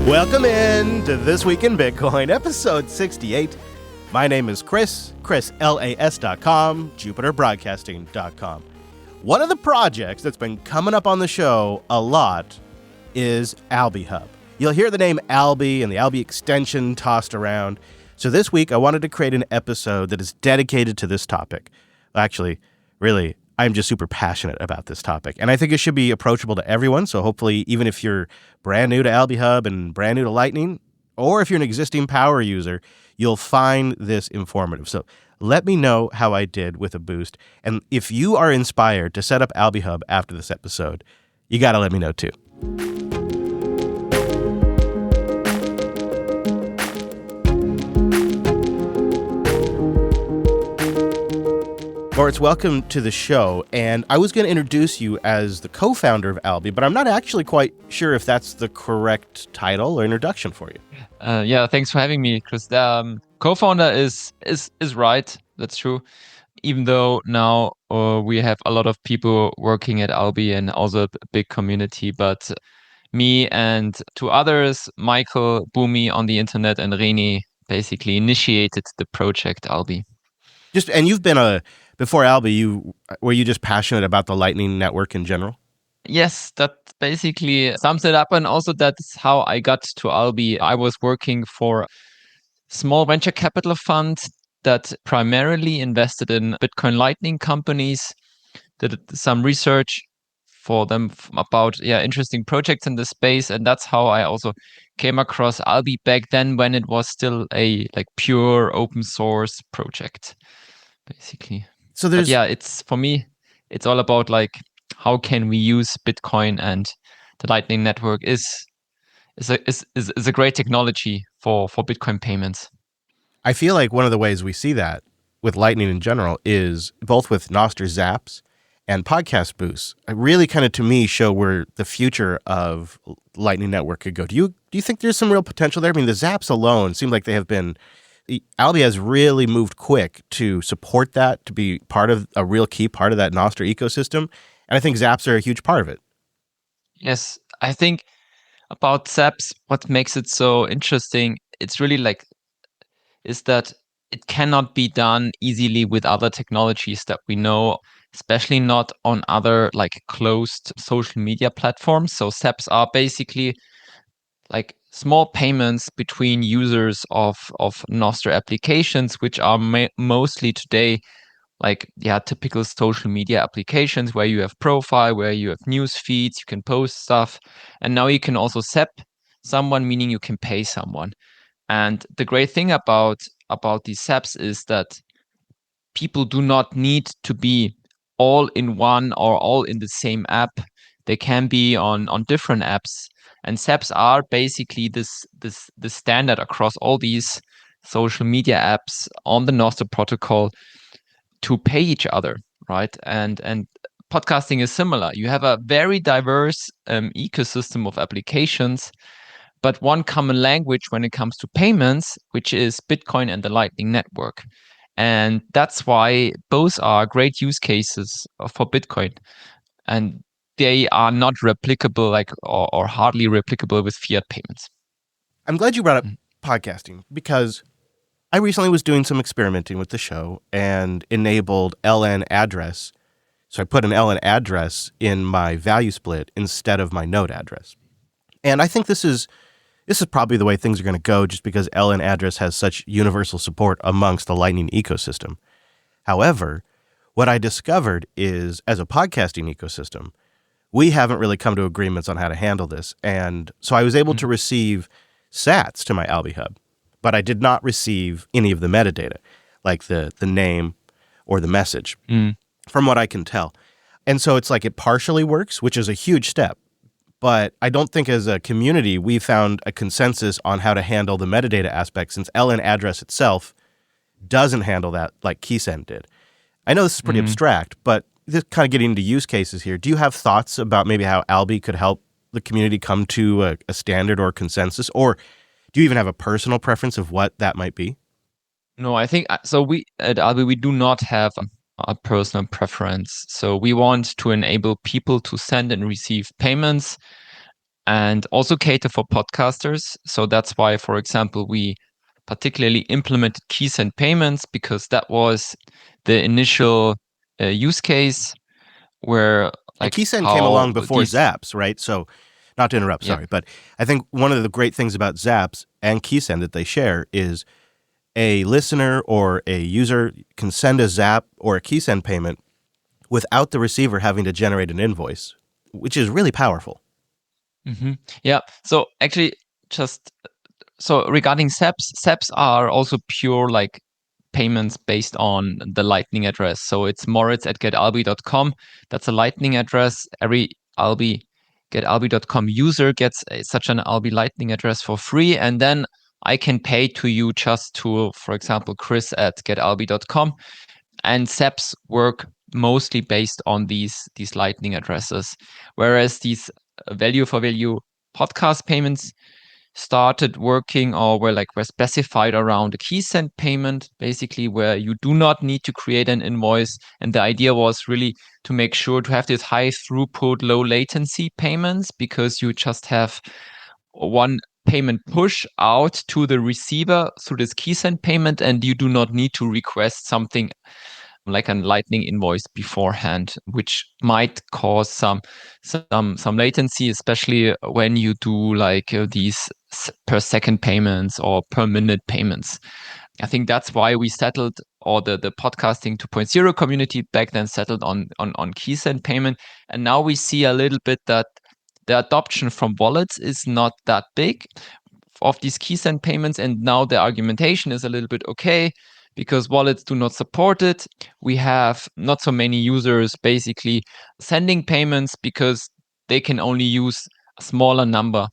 Welcome in to This Week in Bitcoin, episode 68. My name is Chris, LAS.com, JupiterBroadcasting.com. One of the projects that's been coming up on the show a lot is Alby Hub. You'll hear the name Alby and the Alby extension tossed around. So this week, I wanted to create an episode that is dedicated to this topic. Actually, really, I'm just super passionate about this topic. And I think it should be approachable to everyone. So hopefully, even if you're brand new to Alby Hub and brand new to Lightning, or if you're an existing power user, you'll find this informative. So let me know how I did with a boost. And if you are inspired to set up Alby Hub after this episode, you got to let me know too. Moritz, welcome to the show. And I was going to introduce you as the co-founder of Alby, but I'm not actually quite sure if that's the correct title or introduction for you. Yeah, thanks for having me, Chris. Co-founder is right. That's true. Even though now we have a lot of people working at Alby and also a big community, but me and two others, Michael, Boomi on the internet, and Reni, basically initiated the project Alby. And you've been before Alby, were you just passionate about the Lightning Network in general? Yes, that basically sums it up. And also that's how I got to Alby. I was working for a small venture capital fund that primarily invested in Bitcoin Lightning companies, did some research for them about interesting projects in the space. And that's how I also came across Alby back then, when it was still a pure open source project, basically. So it's for me, it's all about how can we use Bitcoin, and the Lightning Network is a great technology for Bitcoin payments. I feel like one of the ways we see that with Lightning in general is both with Nostr Zaps and podcast boosts. It really kind of, to me, show where the future of Lightning Network could go. Do you think there's some real potential there? I mean, the Zaps alone seem like they have been. Alby has really moved quick to support that, to be part of a real key part of that Nostr ecosystem. And I think Zaps are a huge part of it. Yes, I think about Zaps, what makes it so interesting, it's really is that it cannot be done easily with other technologies that we know, especially not on other closed social media platforms. So Zaps are basically small payments between users of Nostr applications, which are mostly today typical social media applications where you have profile, where you have news feeds, you can post stuff, and now you can also zap someone, meaning you can pay someone. And the great thing about these zaps is that people do not need to be all in one or all in the same app. They can be on different apps. And zaps are basically the standard across all these social media apps on the Nostr protocol to pay each other, right? And podcasting is similar. You have a very diverse ecosystem of applications, but one common language when it comes to payments, which is Bitcoin and the Lightning Network. And that's why both are great use cases for Bitcoin. And they are not replicable or hardly replicable with fiat payments. I'm glad you brought up podcasting, because I recently was doing some experimenting with the show and enabled LN address. So I put an LN address in my value split instead of my node address. And I think this is probably the way things are going to go, just because LN address has such universal support amongst the Lightning ecosystem. However, what I discovered is, as a podcasting ecosystem, we haven't really come to agreements on how to handle this. And so I was able to receive sats to my Alby Hub, but I did not receive any of the metadata, like the name or the message, from what I can tell. And so it's it partially works, which is a huge step. But I don't think as a community we found a consensus on how to handle the metadata aspect, since LN address itself doesn't handle that like Keysend did. I know this is pretty abstract, but this kind of getting into use cases here. Do you have thoughts about maybe how Alby could help the community come to a standard or consensus? Or do you even have a personal preference of what that might be? No, I think so. We at Alby, we do not have a personal preference. So we want to enable people to send and receive payments. and also cater for podcasters. So that's why, for example, we particularly implemented key-send payments, because that was the initial use case where And like Keysend came how along before these, Zaps, right? So, not to interrupt, yeah. sorry, but I think one of the great things about Zaps and Keysend that they share is a listener or a user can send a Zap or a Keysend payment without the receiver having to generate an invoice, which is really powerful. Yeah. So actually, just so regarding SEPs are also pure like payments based on the Lightning address. So it's moritz@getalby.com. That's a Lightning address. Every Alby getalby.com user gets such an Alby Lightning address for free, and then I can pay to you just to, for example, chris@getalby.com. And SEPs work mostly based on these Lightning addresses, whereas these value for value podcast payments started working or were specified around a key send payment, basically, where you do not need to create an invoice. And the idea was really to make sure to have this high throughput, low latency payments, because you just have one payment push out to the receiver through this key send payment, and you do not need to request something like a Lightning invoice beforehand, which might cause some latency, especially when you do like these per second payments or per minute payments. I think that's why we settled, or the podcasting 2.0 community back then settled on key send payment. And now we see a little bit that the adoption from wallets is not that big of these key send payments. And now the argumentation is a little bit okay, because wallets do not support it. We have not so many users basically sending payments because they can only use a smaller number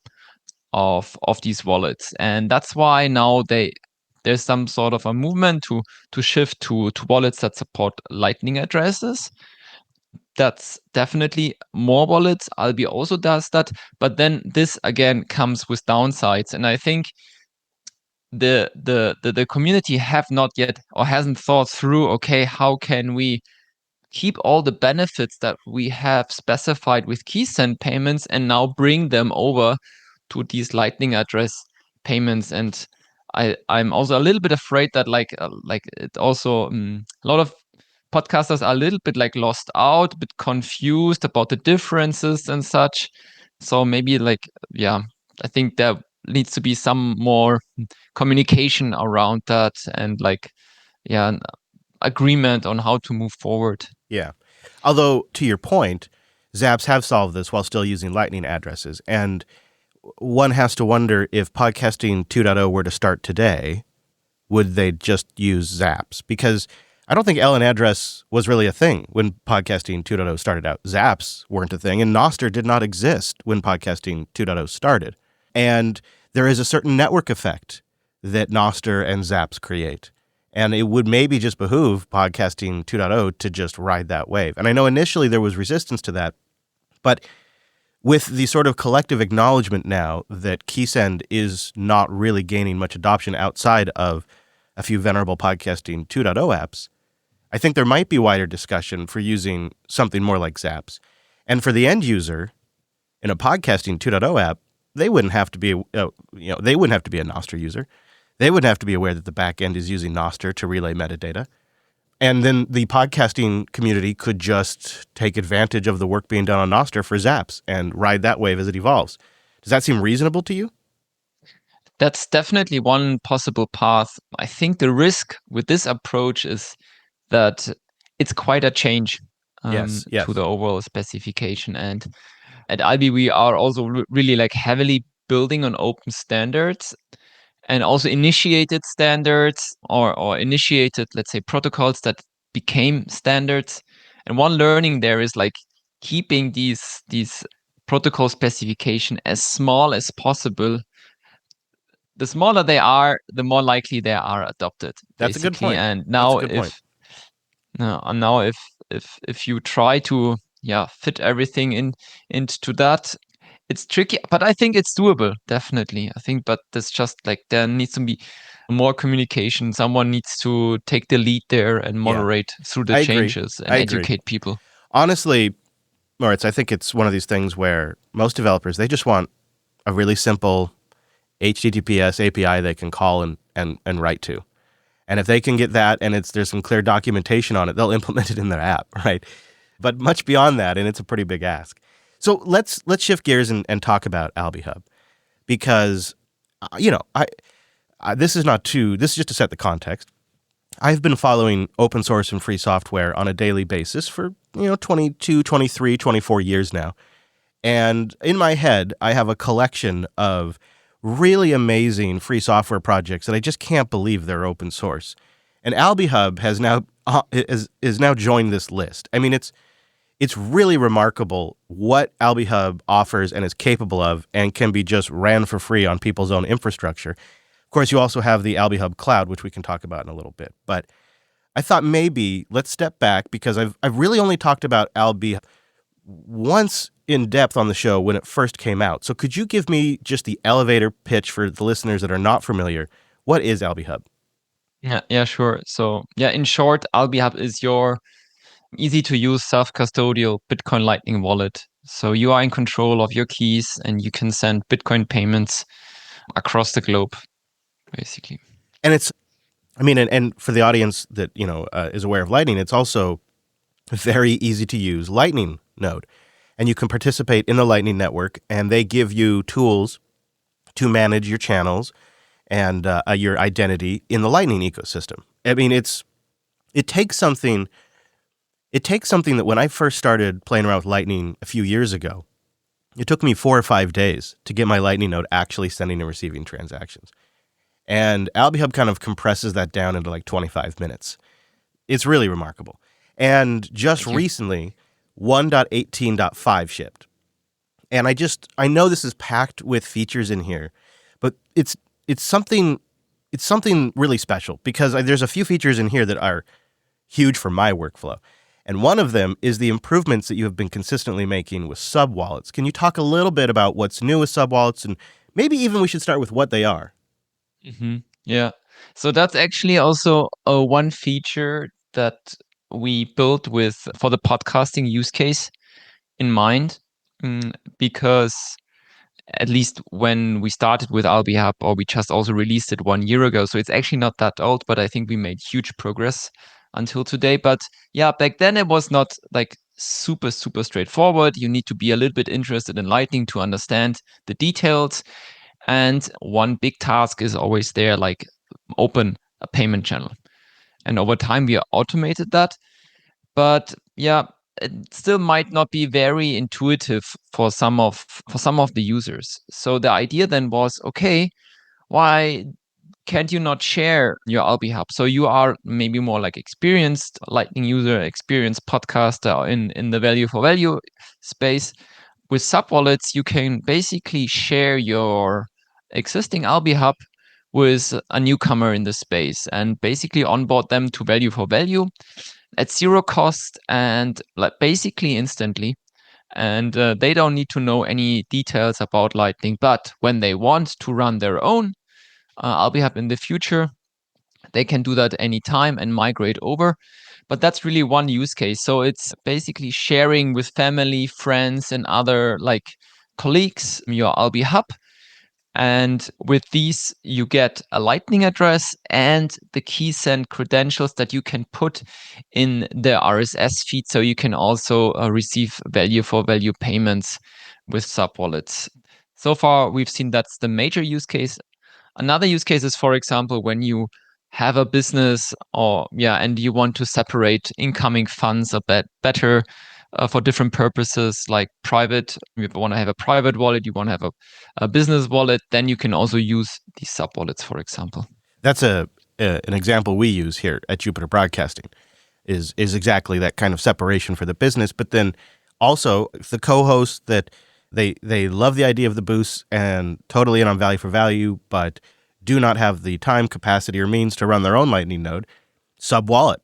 of these wallets. And that's why now there's some sort of a movement to shift to wallets that support Lightning addresses. That's definitely more wallets. Alby also does that. But then this again comes with downsides. And I think the community have not yet or hasn't thought through, okay, how can we keep all the benefits that we have specified with key send payments and now bring them over to these Lightning address payments. And I'm also a little bit afraid that like it also a lot of podcasters are a little bit like lost out, a bit confused about the differences and such. So maybe I think there needs to be some more communication around that, and an agreement on how to move forward. Yeah. Although, to your point, Zaps have solved this while still using Lightning addresses. And one has to wonder, if podcasting 2.0 were to start today, would they just use Zaps? Because I don't think LN address was really a thing when podcasting 2.0 started out. Zaps weren't a thing, and Nostr did not exist when podcasting 2.0 started. And there is a certain network effect that Nostr and Zaps create. And it would maybe just behoove podcasting 2.0 to just ride that wave. And I know initially there was resistance to that, but with the sort of collective acknowledgement now that Keysend is not really gaining much adoption outside of a few venerable podcasting 2.0 apps, I think there might be wider discussion for using something more like Zaps. And for the end user in a podcasting 2.0 app, they wouldn't have to be they wouldn't have to be a Nostr user. They wouldn't have to be aware that the back end is using Nostr to relay metadata. And then the podcasting community could just take advantage of the work being done on Nostr for Zaps and ride that wave as it evolves. Does that seem reasonable to you? That's definitely one possible path. I think the risk with this approach is that it's quite a change Yes. to the overall specification. And at Alby, we are also really like heavily building on open standards, and also initiated standards or initiated, let's say, protocols that became standards. And one learning there is like keeping these protocol specification as small as possible. The smaller they are, the more likely they are adopted. That's a good point. And now if you try to fit everything into that, it's tricky, but I think it's doable, definitely. I think, but that's just like there needs to be more communication. Someone needs to take the lead there and moderate through the changes and educate people. Honestly, Moritz, I think it's one of these things where most developers, they just want a really simple HTTPS API they can call and write to. And if they can get that and there's some clear documentation on it, they'll implement it in their app, right? But much beyond that, and it's a pretty big ask. So let's shift gears and talk about Alby Hub, because this is just to set the context. I've been following open source and free software on a daily basis for 22, 23, 24 years now. And in my head, I have a collection of really amazing free software projects that I just can't believe they're open source. And Alby Hub has now joined this list. I mean, it's really remarkable what Alby Hub offers and is capable of, and can be just ran for free on people's own infrastructure. Of course, you also have the Alby Hub Cloud, which we can talk about in a little bit. But I thought maybe let's step back, because I've really only talked about Alby once in depth on the show when it first came out. So could you give me just the elevator pitch for the listeners that are not familiar? What is Alby Hub? Yeah, sure. So in short, Alby Hub is your easy-to-use self-custodial Bitcoin Lightning wallet. So you are in control of your keys, and you can send Bitcoin payments across the globe, basically. And and for the audience that is aware of Lightning, it's also a very easy to use Lightning node, and you can participate in the Lightning network, and they give you tools to manage your channels and your identity in the Lightning ecosystem. I mean, it takes something that when I first started playing around with Lightning a few years ago, it took me 4 or 5 days to get my Lightning node actually sending and receiving transactions. And Alby Hub kind of compresses that down into like 25 minutes. It's really remarkable. And just recently, 1.18.5 shipped. And I know this is packed with features in here, but it's something really special, because there's a few features in here that are huge for my workflow. And one of them is the improvements that you have been consistently making with sub-wallets. Can you talk a little bit about what's new with sub-wallets, and maybe even we should start with what they are? Mm-hmm. Yeah. So that's actually also one feature that we built for the podcasting use case in mind, because at least when we started with Alby Hub, or we just also released it 1 year ago, so it's actually not that old, but I think we made huge progress until today. But yeah, back then it was not like super straightforward. You need to be a little bit interested in Lightning to understand the details. And one big task is always there, like open a payment channel. And over time we automated that. But yeah, it still might not be very intuitive for some of the users. So the idea then was, okay, why can't you not share your Alby Hub? So you are maybe more like experienced Lightning user, experienced podcaster in the value for value space. With sub-wallets, you can basically share your existing Alby Hub with a newcomer in the space, and basically onboard them to value for value at zero cost, and like basically instantly. And they don't need to know any details about Lightning. But when they want to run their own Alby Hub in the future, they can do that anytime and migrate over. But that's really one use case. So it's basically sharing with family, friends, and other like colleagues your Alby Hub. And with these, you get a Lightning address and the key send credentials that you can put in the RSS feed. So you can also receive value for value payments with sub-wallets. So far, we've seen that's the major use case. Another use case is, for example, when you have a business and you want to separate incoming funds a bit better for different purposes, like private. You want to have a private wallet, you want to have a business wallet, then you can also use these sub-wallets, for example. That's an example we use here at Jupiter Broadcasting, is exactly that kind of separation for the business. But then also the co-hosts that they love the idea of the boosts and totally in on value for value, but do not have the time, capacity, or means to run their own Lightning node. Sub-wallet.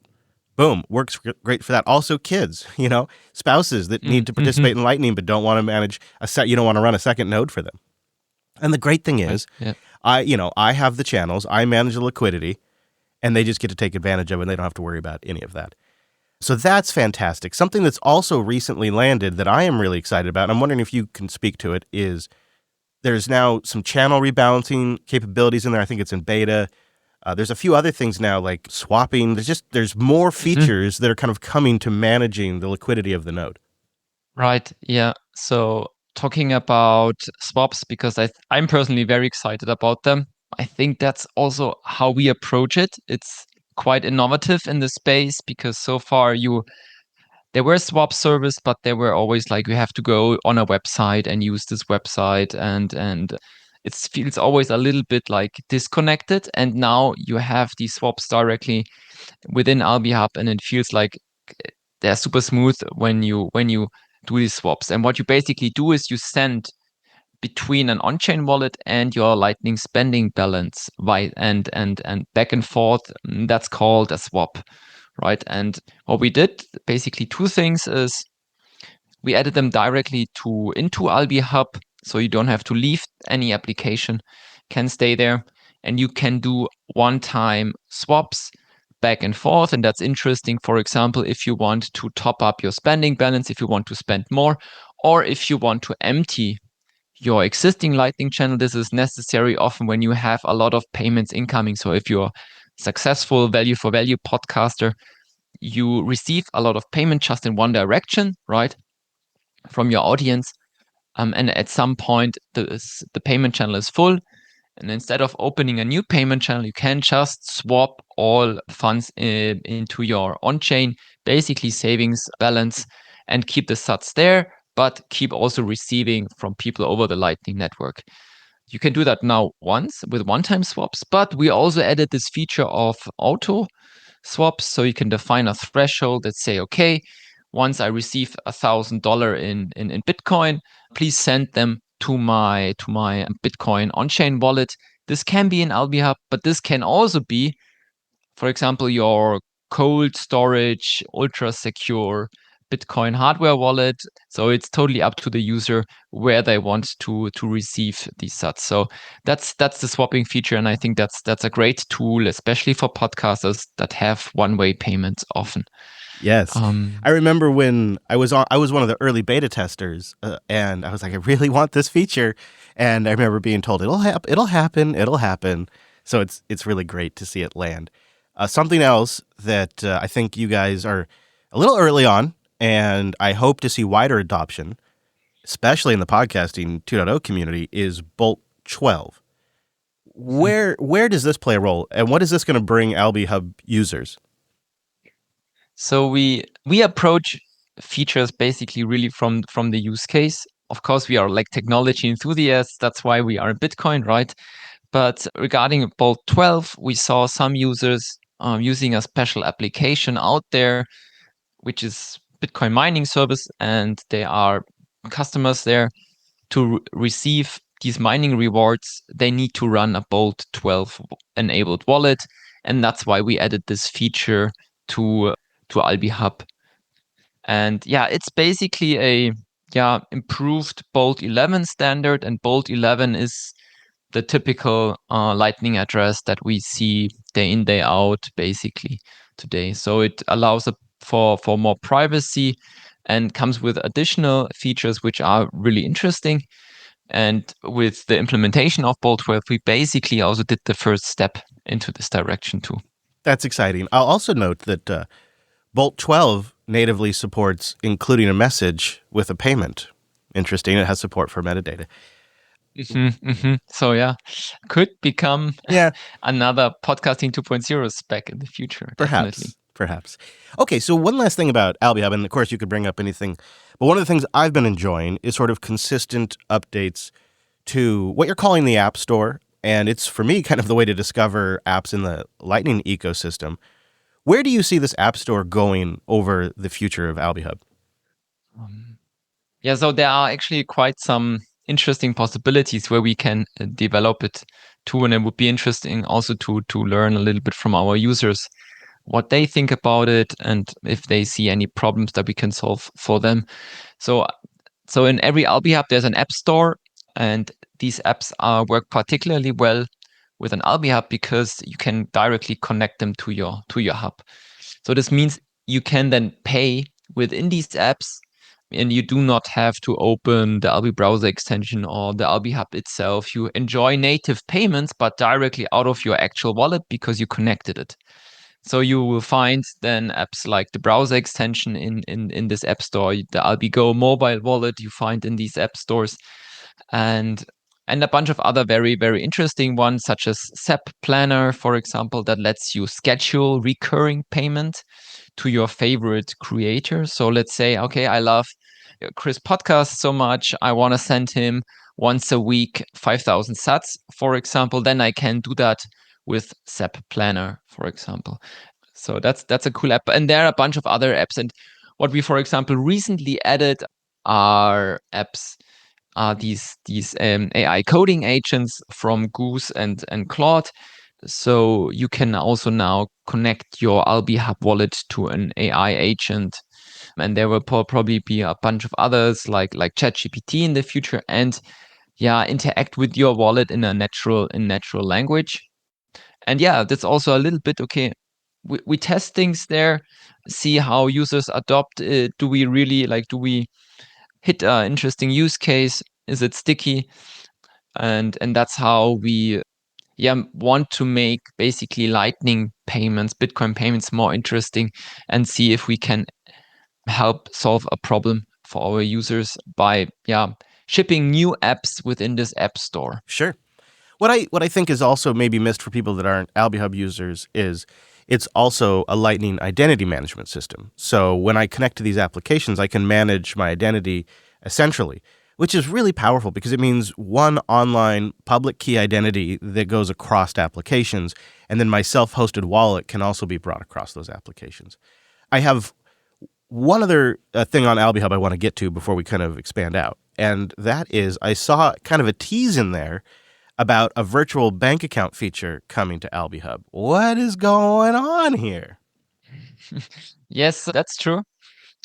Boom, works great for that. Also kids, spouses that need to participate in Lightning but don't want to manage you don't want to run a second node for them. And the great thing is, I have the channels, I manage the liquidity, and they just get to take advantage of it, and they don't have to worry about any of that. So that's fantastic. Something that's also recently landed that I am really excited about, and I'm wondering if you can speak to it, is There's now some channel rebalancing capabilities in there. I think it's in beta. There's a few other things now like swapping. There's more features that are kind of coming to managing the liquidity of the node. Right. Yeah. So talking about swaps, because I'm personally very excited about them. I think that's also how we approach it. It's quite innovative in the space because so far there were swap service, but they were always like you have to go on a website and use this website, and it feels always a little bit like disconnected. And now you have these swaps directly within Alby Hub, and it feels like they're super smooth when you do these swaps. And what you basically do is you send between an on-chain wallet and your Lightning spending balance, and back and forth. That's called a swap, right? And what we did, basically two things, is we added them directly into Alby Hub, so you don't have to leave any application, can stay there, and you can do one-time swaps back and forth. And that's interesting, for example, if you want to top up your spending balance, if you want to spend more, or if you want to empty your existing Lightning channel. This is necessary often when you have a lot of payments incoming. So if you're successful value for value podcaster, you receive a lot of payment just in one direction, right, from your audience. And at some point, the payment channel is full. And instead of opening a new payment channel, you can just swap all funds into your on-chain, basically savings balance, and keep the sats there, but keep also receiving from people over the Lightning Network. You can do that now once with one-time swaps, but we also added this feature of auto swaps. So you can define a threshold that say, okay, once I receive $1,000 in Bitcoin, please send them to my Bitcoin on-chain wallet. This can be in Alby Hub, but this can also be, for example, your cold storage, ultra secure Bitcoin hardware wallet. So it's totally up to the user where they want to receive these sats. So that's the swapping feature, and I think that's a great tool, especially for podcasters that have one-way payments often. Yes. I remember when I was one of the early beta testers, and I was like, I really want this feature. And I remember being told it'll happen. So it's really great to see it land. Something else that I think you guys are a little early on, and I hope to see wider adoption, especially in the podcasting 2.0 community, is Bolt 12. Where does this play a role, and what is this going to bring Alby Hub users? So we approach features basically really from the use case. Of course, we are like technology enthusiasts. That's why we are Bitcoin, right? But regarding Bolt 12, we saw some users using a special application out there, which is Bitcoin mining service, and they are customers there. To receive these mining rewards, they need to run a Bolt 12 enabled wallet, and that's why we added this feature to Alby Hub. And yeah, it's basically a improved Bolt 11 standard, and Bolt 11 is the typical Lightning address that we see day in, day out, basically today. So it allows for more privacy and comes with additional features which are really interesting. And with the implementation of Bolt 12, we basically also did the first step into this direction too. That's exciting. I'll also note that Bolt 12 natively supports including a message with a payment. Interesting. It has support for metadata. So yeah, could become another podcasting 2.0 spec in the future. Perhaps. Okay, so one last thing about Alby Hub, and of course you could bring up anything, but one of the things I've been enjoying is sort of consistent updates to what you're calling the App Store, and it's, for me, kind of the way to discover apps in the Lightning ecosystem. Where do you see this App Store going over the future of Alby Hub? So there are actually quite some interesting possibilities where we can develop it too, and it would be interesting also to learn a little bit from our users what they think about it and if they see any problems that we can solve for them. So in every Alby Hub there's an App Store, and these apps work particularly well with an Alby Hub because you can directly connect them to your hub. So this means you can then pay within these apps and you do not have to open the Alby browser extension or the Alby Hub itself. You enjoy native payments, but directly out of your actual wallet because you connected it. So you will find then apps like the browser extension in this app store, the Alby Go mobile wallet you find in these app stores, and a bunch of other very, very interesting ones, such as SEP Planner, for example, that lets you schedule recurring payment to your favorite creator. So let's say, okay, I love Chris podcast so much, I want to send him once a week 5,000 sats, for example. Then I can do that with SEP Planner, for example. So that's a cool app. And there are a bunch of other apps. And what we, for example, recently added are apps, these AI coding agents from Goose and Claude. So you can also now connect your Alby Hub wallet to an AI agent. And there will probably be a bunch of others like ChatGPT in the future, and interact with your wallet in natural language. And that's also a little bit, okay, we test things there, see how users adopt it. Do we really do we hit an interesting use case? Is it sticky? And that's how we want to make basically Lightning payments, Bitcoin payments, more interesting, and see if we can help solve a problem for our users by shipping new apps within this app store. Sure. What I think is also maybe missed for people that aren't Alby Hub users is it's also a Lightning identity management system. So when I connect to these applications, I can manage my identity essentially, which is really powerful because it means one online public key identity that goes across applications, and then my self-hosted wallet can also be brought across those applications. I have one other thing on Alby Hub I want to get to before we kind of expand out, and that is I saw kind of a tease in there about a virtual bank account feature coming to Alby Hub. What is going on here? Yes, that's true.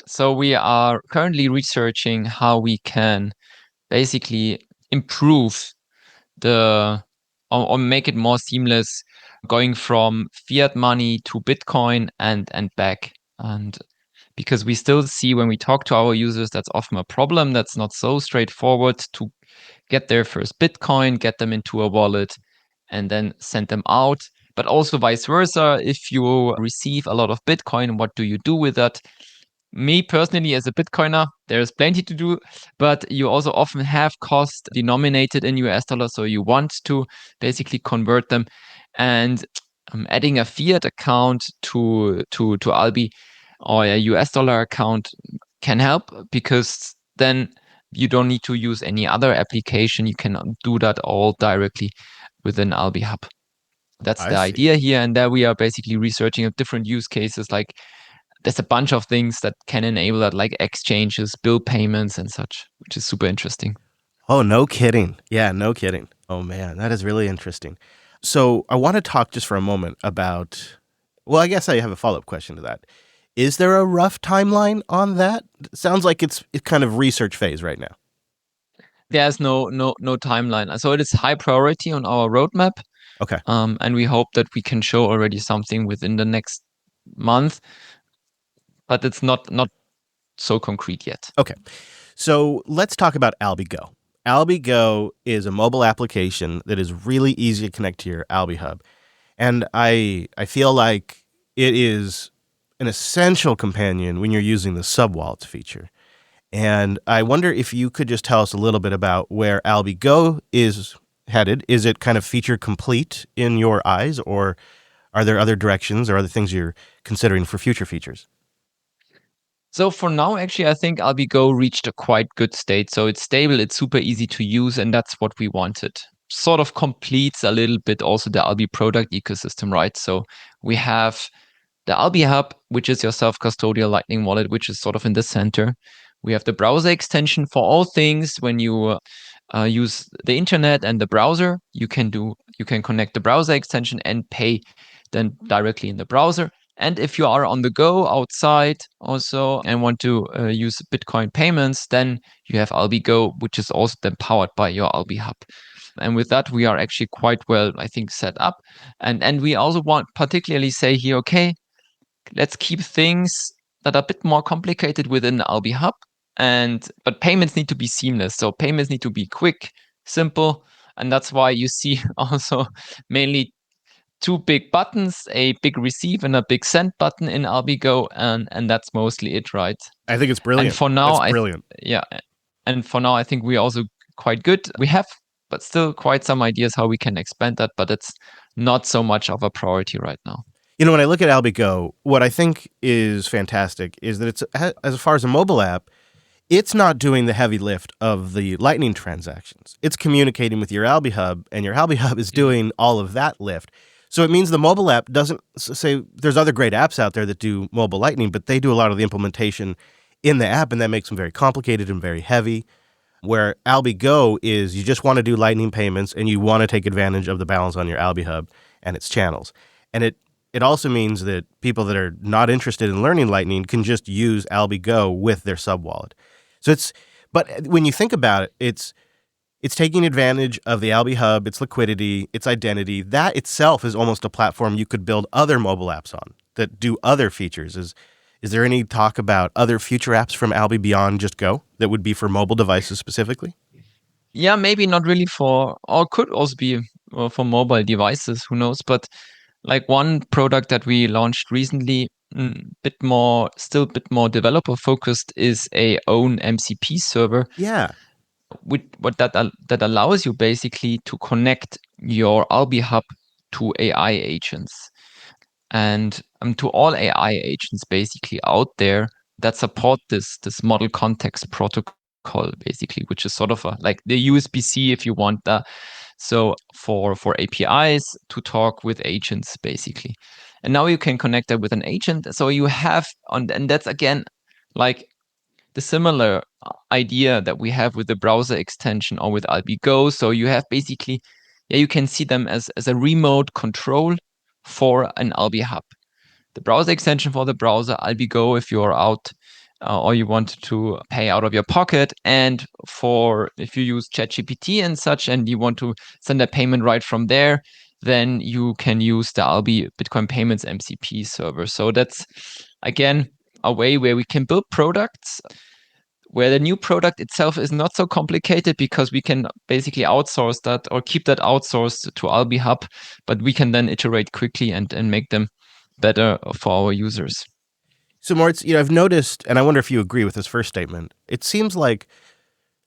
So we are currently researching how we can basically improve or make it more seamless, going from fiat money to Bitcoin and back. And because we still see when we talk to our users, that's often a problem. That's not so straightforward to get their first Bitcoin, get them into a wallet, and then send them out. But also vice versa. If you receive a lot of Bitcoin, what do you do with that? Me personally, as a Bitcoiner, there's plenty to do, but you also often have cost denominated in US dollars, so you want to basically convert them. And adding a fiat account to Alby or a US dollar account can help, because then you don't need to use any other application. You can do that all directly within Alby Hub. That's the idea here. And there we are basically researching different use cases. Like there's a bunch of things that can enable that, like exchanges, bill payments and such, which is super interesting. Oh, no kidding. Yeah, no kidding. Oh, man, that is really interesting. So I want to talk just for a moment about, well, I guess I have a follow-up question to that. Is there a rough timeline on that? It sounds like it's kind of research phase right now. There's no timeline. So it is high priority on our roadmap. Okay. And we hope that we can show already something within the next month, but it's not so concrete yet. Okay. So let's talk about Alby Go. Alby Go is a mobile application that is really easy to connect to your Alby Hub. And I feel like it is an essential companion when you're using the sub-wallets feature. And I wonder if you could just tell us a little bit about where Alby Go is headed. Is it kind of feature complete in your eyes, or are there other directions or other things you're considering for future features? So for now, actually, I think Alby Go reached a quite good state. So it's stable, it's super easy to use, and that's what we wanted. Sort of completes a little bit also the Alby product ecosystem, right? So we have the Alby Hub, which is your self-custodial Lightning wallet, which is sort of in the center. We have the browser extension for all things. When you use the internet and the browser, you can connect the browser extension and pay then directly in the browser. And if you are on the go outside also and want to use Bitcoin payments, then you have Alby Go, which is also then powered by your Alby Hub. And with that, we are actually quite well, I think, set up. And we also want particularly say here, okay, let's keep things that are a bit more complicated within the Alby Hub But payments need to be seamless. So payments need to be quick, simple, and that's why you see also mainly two big buttons, a big receive and a big send button in Alby Go, and that's mostly it, right? I think it's And brilliant. for now, That's brilliant. and for now, I think we're also quite good. We have, but still quite some ideas how we can expand that, but it's not so much of a priority right now. When I look at Alby Go, what I think is fantastic is that it's, as far as a mobile app, it's not doing the heavy lift of the Lightning transactions. It's communicating with your Alby Hub, and your Alby Hub is doing all of that lift. So it means the mobile app doesn't say there's other great apps out there that do mobile Lightning, but they do a lot of the implementation in the app, and that makes them very complicated and very heavy. Where Alby Go is you just want to do Lightning payments and you want to take advantage of the balance on your Alby Hub and its channels. And it also means that people that are not interested in learning Lightning can just use Alby Go with their sub wallet. So but when you think about it, it's taking advantage of the Alby Hub, its liquidity, its identity. That itself is almost a platform you could build other mobile apps on that do other features. Is there any talk about other future apps from Alby beyond just Go that would be for mobile devices specifically? Yeah, maybe not really or could also be for mobile devices, who knows? But like one product that we launched recently, still a bit more developer focused, is a own MCP server. Yeah. With what that allows you basically to connect your Alby Hub to AI agents and to all AI agents basically out there that support this model context protocol basically, which is sort of like the USB-C if you want that. So for APIs to talk with agents basically. And now you can connect that with an agent. So you have and that's again like the similar idea that we have with the browser extension or with Alby Go. So you have basically, you can see them as a remote control for an Alby Hub. The browser extension for the browser, Alby Go if you're out or you want to pay out of your pocket, and for if you use ChatGPT and such and you want to send a payment right from there, then you can use the Alby Bitcoin Payments MCP server. So that's again a way where we can build products where the new product itself is not so complicated because we can basically outsource that or keep that outsourced to Alby Hub, but we can then iterate quickly and make them better for our users. So Moritz, I've noticed, and I wonder if you agree with this first statement, it seems like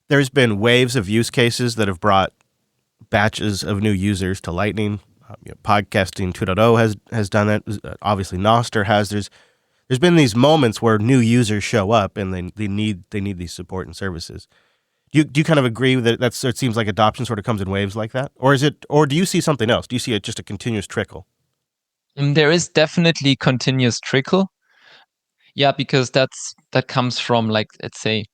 there's been waves of use cases that have brought batches of new users to Lightning. Podcasting 2.0 has done it. Obviously, Nostr has. There's been these moments where new users show up and they need these support and services. Do you kind of agree that it seems like adoption sort of comes in waves like that, or do you see something else? Do you see it just a continuous trickle? There is definitely continuous trickle. Yeah, because that comes from, like, let's say,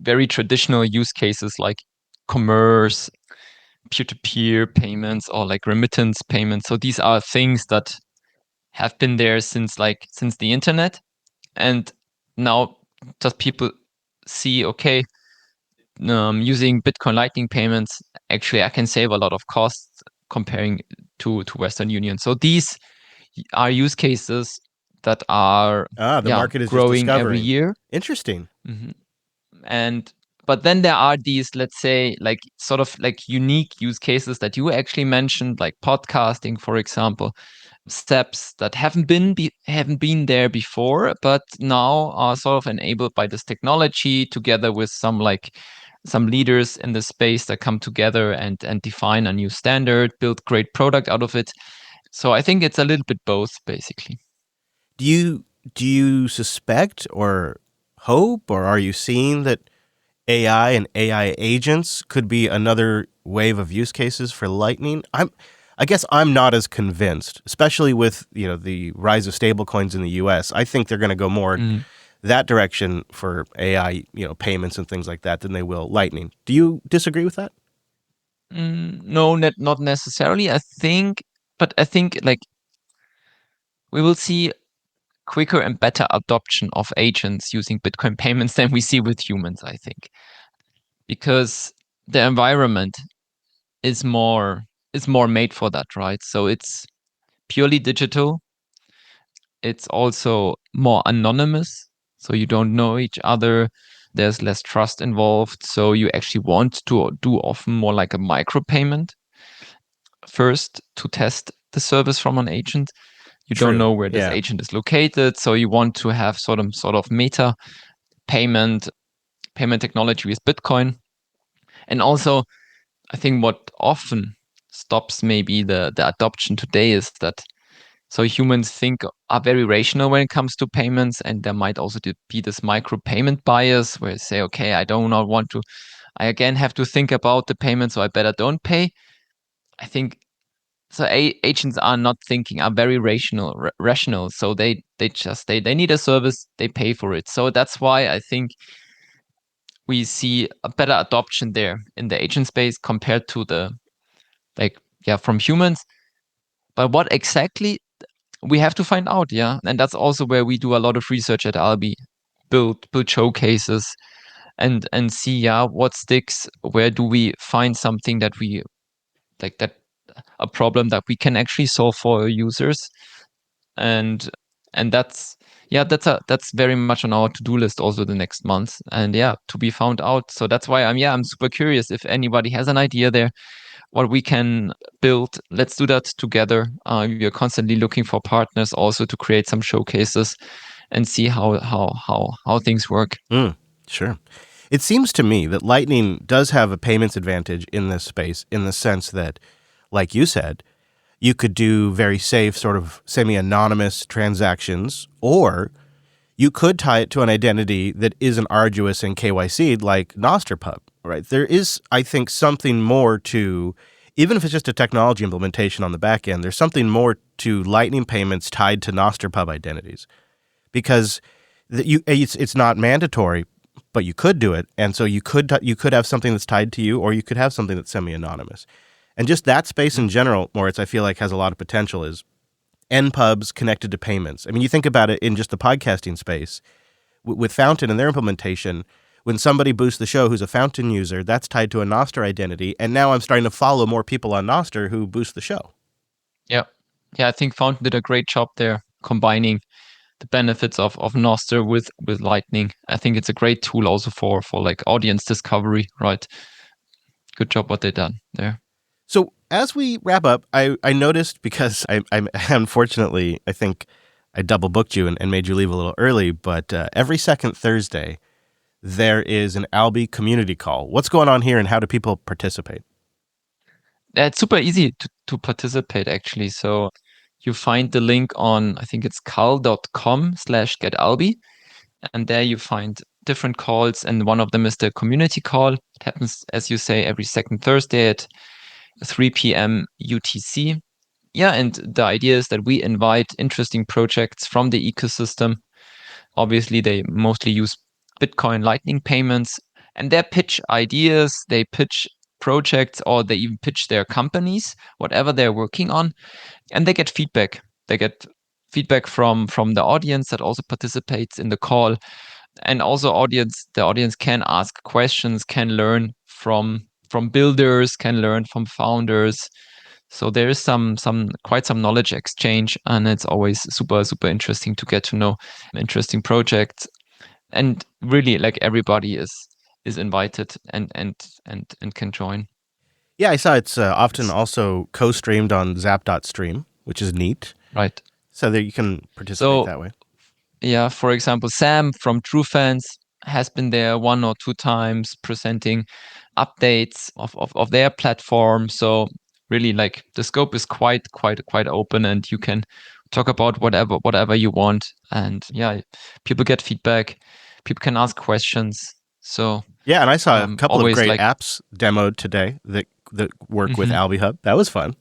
very traditional use cases like commerce, peer-to-peer payments, or like remittance payments. So these are things that have been there since the internet, and now just people see, okay, using Bitcoin Lightning payments, actually I can save a lot of costs comparing to Western Union. So these are use cases that are the market is growing just every year. Interesting. Mm-hmm. But then there are these, let's say, like sort of like unique use cases that you actually mentioned, like podcasting, for example, steps that haven't been there before, but now are sort of enabled by this technology, together with some leaders in the space that come together and define a new standard, build great product out of it. So I think it's a little bit both, basically. Do you suspect or hope, or are you seeing that AI and AI agents could be another wave of use cases for Lightning? I guess I'm not as convinced, especially with the rise of stablecoins in the U.S. I think they're going to go more that direction for AI, payments and things like that than they will Lightning. Do you disagree with that? No, not necessarily. I think like we will see quicker and better adoption of agents using Bitcoin payments than we see with humans, I think, because the environment is more made for that, right? So it's purely digital. It's also more anonymous. So you don't know each other. There's less trust involved. So you actually want to do often more like a micropayment first to test the service from an agent. You don't know where this agent is located. So you want to have sort of meta payment technology with Bitcoin. And also, I think what often stops maybe the adoption today is that so humans are very rational when it comes to payments, and there might also be this micro payment bias where you say, okay, I do not want to, I again have to think about the payment, so I better don't pay. I think so. Agents are not thinking, are very rational. So they need a service, they pay for it. So that's why I think we see a better adoption there in the agent space compared to the from humans. But what exactly we have to find out, and that's also where we do a lot of research at Alby, build showcases, and see what sticks. Where do we find something that we like, that a problem that we can actually solve for our users, and that's that's very much on our to-do list also the next month, and to be found out. So that's why I'm super curious if anybody has an idea there what we can build. Let's do that together. We are constantly looking for partners also to create some showcases and see how things work. Sure. It seems to me that Lightning does have a payments advantage in this space, in the sense that, like you said, you could do very safe, sort of semi-anonymous transactions, or you could tie it to an identity that isn't arduous and KYC'd like Nosterpub, right? There is, I think, something more to, even if it's just a technology implementation on the back end, there's something more to Lightning payments tied to Nosterpub identities, because it's not mandatory, but you could do it, and so you could have something that's tied to you, or you could have something that's semi-anonymous. And just that space in general, Moritz, I feel like has a lot of potential, is NPubs connected to payments. I mean, you think about it in just the podcasting space, with Fountain and their implementation, when somebody boosts the show who's a Fountain user, that's tied to a Nostr identity, and now I'm starting to follow more people on Nostr who boost the show. Yeah, I think Fountain did a great job there, combining the benefits of Nostr with Lightning. I think it's a great tool also for like audience discovery, right? Good job what they done there. So as we wrap up, I noticed, because I unfortunately, I think I double booked you and made you leave a little early, but every second Thursday, there is an Alby community call. What's going on here, and how do people participate? It's super easy to participate, actually. So you find the link on, I think it's cal.com/getalby. And there you find different calls. And one of them is the community call. It happens, as you say, every second Thursday at 3 p.m. UTC. Yeah, and the idea is that we invite interesting projects from the ecosystem. Obviously, they mostly use Bitcoin Lightning payments, and they pitch ideas, they pitch projects, or they even pitch their companies, whatever they're working on, and they get feedback. They get feedback from the audience that also participates in the call, and also the audience can ask questions, can learn from builders, can learn from founders. So there is quite some knowledge exchange, and it's always super interesting to get to know interesting projects. And really, like, everybody is invited and can join. Yeah, I saw it's often also co-streamed on Zap.stream, which is neat. Right. So that you can participate that way. Yeah, for example, Sam from True Fans has been there 1 or 2 times presenting updates of their platform. So really, like, the scope is quite open, and you can talk about whatever you want. And people get feedback, people can ask questions. So yeah, and I saw a couple of great apps demoed today that work with Alby Hub. That was fun.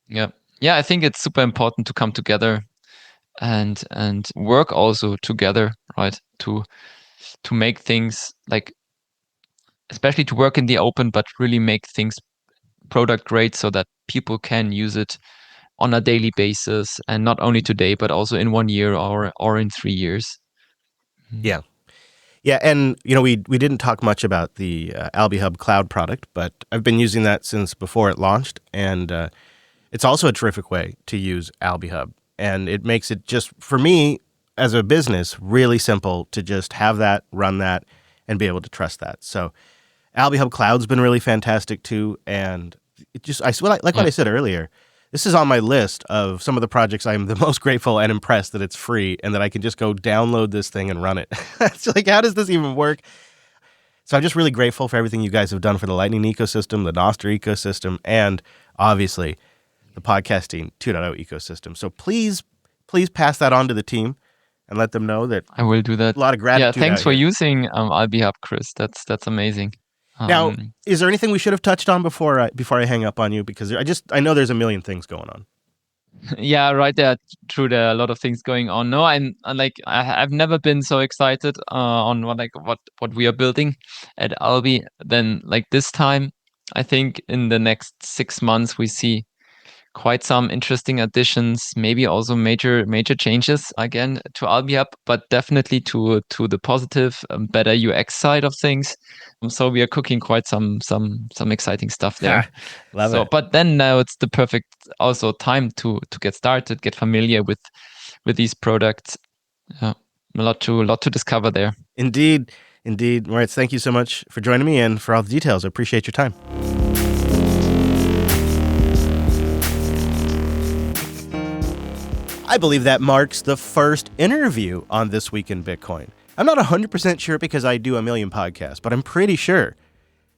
Yeah, I think it's super important to come together and work also together, right? To make things, like, especially to work in the open, but really make things product great so that people can use it on a daily basis, and not only today, but also in 1 year or in 3 years. Yeah. Yeah, and we didn't talk much about the Alby Hub cloud product, but I've been using that since before it launched, and it's also a terrific way to use Alby Hub. And it makes it, just for me, as a business, really simple to just have that, run that, and be able to trust that. So Alby Hub Cloud's been really fantastic too. And like what I said earlier, this is on my list of some of the projects I'm the most grateful and impressed that it's free and that I can just go download this thing and run it. It's like, how does this even work? So I'm just really grateful for everything you guys have done for the Lightning ecosystem, the Nostr ecosystem, and obviously the Podcasting 2.0 ecosystem. So please pass that on to the team and let them know that I will do that. A lot of gratitude. Yeah, thanks for using Alby Hub, Chris. That's amazing. Now, is there anything we should have touched on before I hang up on you? Because I know there's a million things going on. Yeah, right there. True, there are a lot of things going on. No, I've never been so excited on what we are building at Alby than like this time. I think in the next 6 months we see quite some interesting additions, maybe also major changes again to Alby Hub, but definitely to the positive, better UX side of things. So we are cooking quite some exciting stuff there. Love it. But then now it's the perfect also time to get started, get familiar with these products. A lot to discover there. Indeed, Moritz. Thank you so much for joining me and for all the details. I appreciate your time. I believe that marks the first interview on This Week in Bitcoin. I'm not 100% sure because I do a million podcasts, but I'm pretty sure.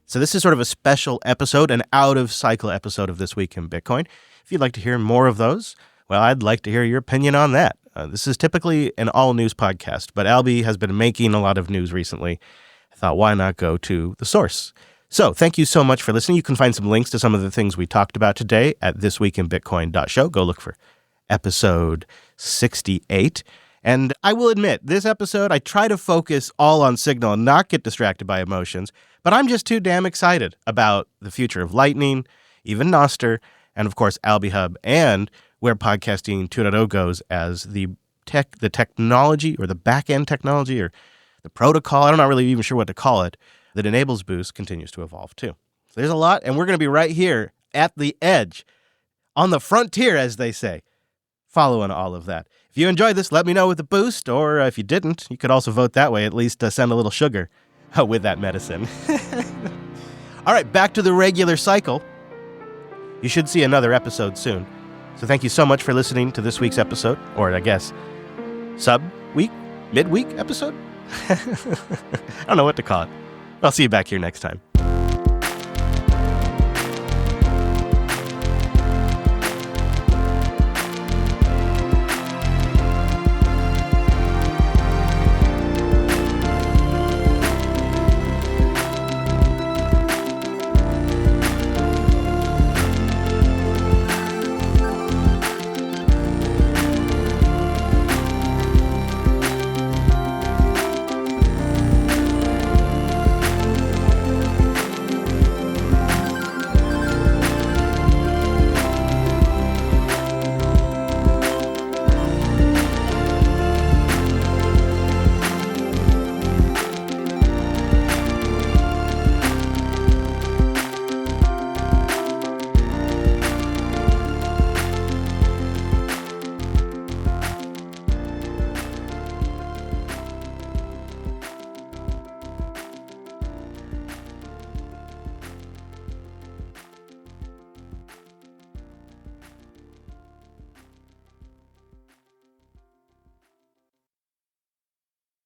So this is sort of a special episode, an out-of-cycle episode of This Week in Bitcoin. If you'd like to hear more of those, well, I'd like to hear your opinion on that. This is typically an all-news podcast, but Alby has been making a lot of news recently. I thought, why not go to the source? So thank you so much for listening. You can find some links to some of the things we talked about today at thisweekinbitcoin.show. Go look for episode 68. And I will admit, this episode, I try to focus all on Signal and not get distracted by emotions, but I'm just too damn excited about the future of Lightning, even Nostr, and of course Alby Hub, and where Podcasting 2.0 goes as the technology or the back-end technology or the protocol, I'm not really even sure what to call it, that enables Boost continues to evolve too. So there's a lot, and we're going to be right here at the edge, on the frontier, as they say, following all of that. If you enjoyed this, let me know with a boost, or if you didn't, you could also vote that way, at least send a little sugar with that medicine. All right, back to the regular cycle. You should see another episode soon. So thank you so much for listening to this week's episode, or I guess, sub-week, midweek episode? I don't know what to call it. I'll see you back here next time.